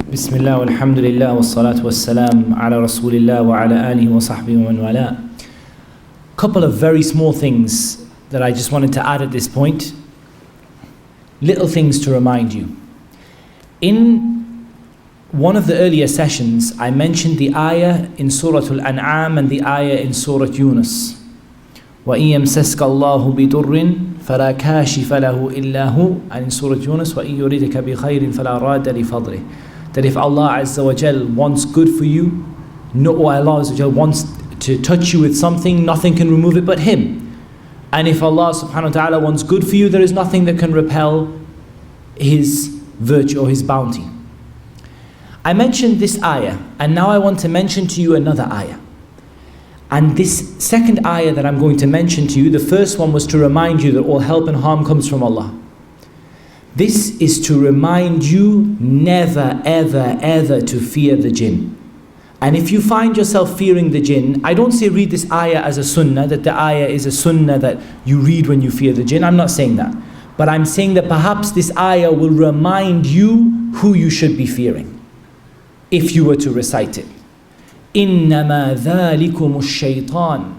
Bismillah, alhamdulillah, wa salatu wa salam ala rasulillah wa ala alihi wa sahbihi wa man wala. Couple of very small things that I just wanted to add at this point. Little things to remind you. In one of the earlier sessions, I mentioned the ayah in Surah Al-An'am and the ayah in Surah Yunus. وَإِن يَمْسَسْكَ اللَّهُ بِضُرٍّ فَلَا كَاشِفَ لَهُ إِلَّا هُ. And in Surah Yunus, وَإِن يُرِدْكَ بِخَيْرٍ فَلَا رَادَّ لِفَضْلِهِ. That if Allah Azza wa Jal wants good for you, or Allah Azza wa Jal wants to touch you with something, nothing can remove it but Him. And if Allah subhanahu wa ta'ala wants good for you, there is nothing that can repel His virtue or His bounty. I mentioned this ayah, and now I want to mention to you another ayah. And this second ayah that I'm going to mention to you, the first one was to remind you that all help and harm comes from Allah. This is to remind you never, ever, ever to fear the jinn. And if you find yourself fearing the jinn, I don't say read this ayah as a sunnah, that the ayah is a sunnah that you read when you fear the jinn. I'm not saying that. But I'm saying that perhaps this ayah will remind you who you should be fearing, if you were to recite it. إِنَّمَا ذَلِكُمُ الشَّيْطَانِ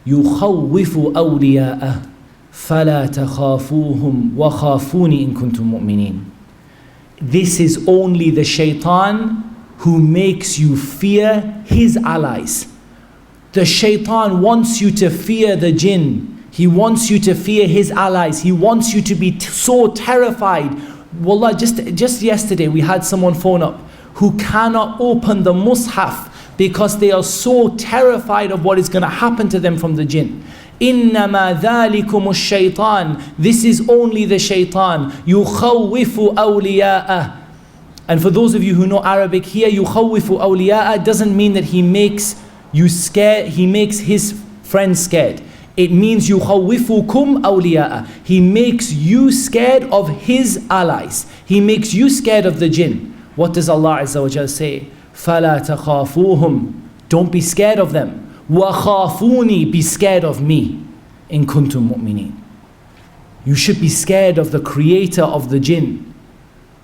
يُخَوِّفُ أَوْلِيَاءَهُ فَلَا تَخَافُوهُمْ وَخَافُونِ إِن كُنتُم مُؤْمِنِينَ. This is only the shaitan who makes you fear his allies. The shaitan wants you to fear the jinn. He wants you to fear his allies. He wants you to be so terrified. Wallah, just yesterday we had someone phone up who cannot open the mushaf because they are so terrified of what is going to happen to them from the jinn. إِنَّمَا ذَلِكُمُ الشَّيْطَانِ. This is only the shaitan. يُخَوِّفُ أَوْلِيَاءَهُ. And for those of you who know Arabic here, يُخَوِّفُ أَوْلِيَاءَهُ doesn't mean that he makes you scared, he makes his friends scared. It means يُخَوِّفُكُمْ أَوْلِيَاءَهُ. He makes you scared of his allies. He makes you scared of the jinn. What does Allah Azza wa Jal say? فَلَا تَخَافُوهُمْ. Don't be scared of them. وَخَافُونِي. Be scared of me. إِن كُنتُم مُؤْمِنِينَ. You should be scared of the creator of the jinn,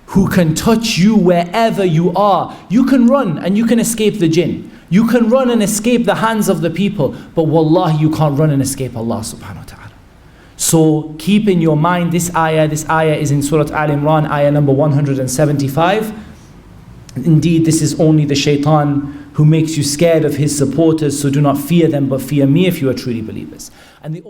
who can touch you wherever you are. You can run and you can escape the jinn. You can run and escape the hands of the people. But wallahi, you can't run and escape Allah subhanahu wa ta'ala. So keep in your mind this ayah. This ayah is in Surah Al-Imran, ayah number 175. Indeed, this is only the shaitan who makes you scared of his supporters, so do not fear them, but fear me if you are truly believers. And the